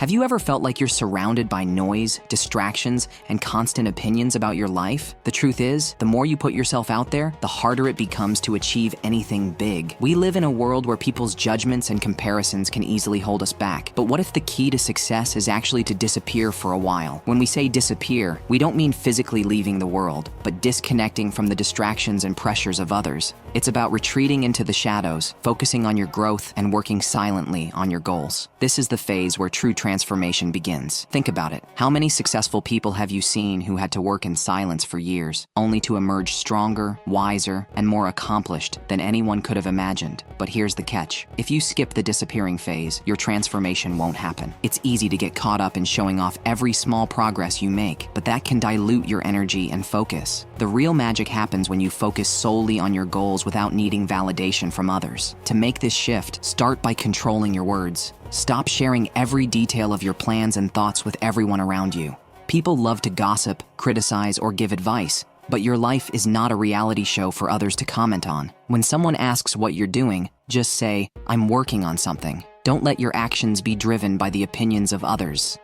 Have you ever felt like you're surrounded by noise, distractions, and constant opinions about your life? The truth is, the more you put yourself out there, the harder it becomes to achieve anything big. We live in a world where people's judgments and comparisons can easily hold us back. But what if the key to success is actually to disappear for a while? When we say disappear, we don't mean physically leaving the world, but disconnecting from the distractions and pressures of others. It's about retreating into the shadows, focusing on your growth, and working silently on your goals. This is the phase where true transformation begins. Think about it. How many successful people have you seen who had to work in silence for years, only to emerge stronger, wiser, and more accomplished than anyone could have imagined? But here's the catch. If you skip the disappearing phase, your transformation won't happen. It's easy to get caught up in showing off every small progress you make, but that can dilute your energy and focus. The real magic happens when you focus solely on your goals without needing validation from others. To make this shift, start by controlling your words. Stop sharing every detail of your plans and thoughts with everyone around you. People love to gossip, criticize, or give advice, but your life is not a reality show for others to comment on. When someone asks what you're doing, just say, "I'm working on something." Don't let your actions be driven by the opinions of others.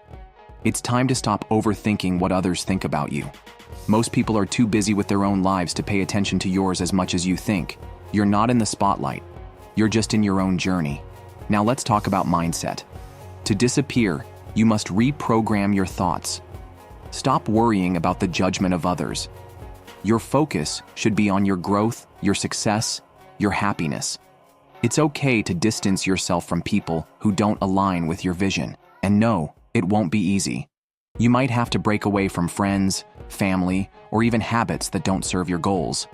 It's time to stop overthinking what others think about you. Most people are too busy with their own lives to pay attention to yours as much as you think. You're not in the spotlight. You're just in your own journey. Now let's talk about mindset. To disappear, you must reprogram your thoughts. Stop worrying about the judgment of others. Your focus should be on your growth, your success, your happiness. It's okay to distance yourself from people who don't align with your vision. And no, it won't be easy. You might have to break away from friends, family, or even habits that don't serve your goals.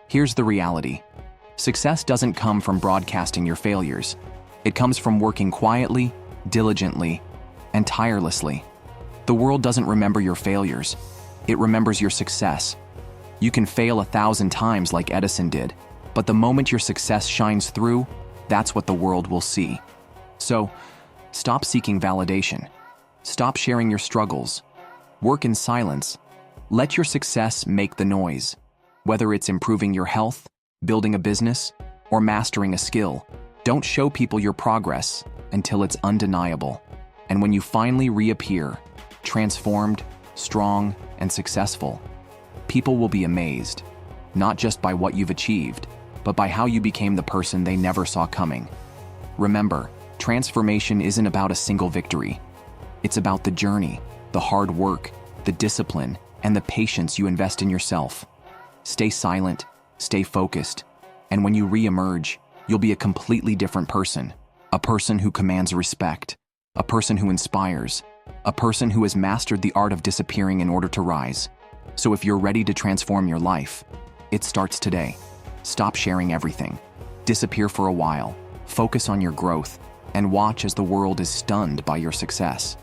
Here's the reality. Success doesn't come from broadcasting your failures. It comes from working quietly, diligently, and tirelessly. The world doesn't remember your failures. It remembers your success. You can fail 1,000 times like Edison did, but the moment your success shines through, that's what the world will see. So, stop seeking validation. Stop sharing your struggles. Work in silence. Let your success make the noise. Whether it's improving your health, building a business, or mastering a skill, don't show people your progress until it's undeniable. And when you finally reappear, transformed, strong, and successful, people will be amazed, not just by what you've achieved, but by how you became the person they never saw coming. Remember, transformation isn't about a single victory. It's about the journey, the hard work, the discipline, and the patience you invest in yourself. Stay silent, stay focused, and when you re-emerge, you'll be a completely different person. A person who commands respect, a person who inspires, a person who has mastered the art of disappearing in order to rise. So if you're ready to transform your life, it starts today. Stop sharing everything. Disappear for a while, focus on your growth, and watch as the world is stunned by your success.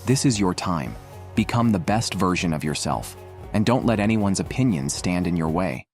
This is your time. Become the best version of yourself, and don't let anyone's opinions stand in your way.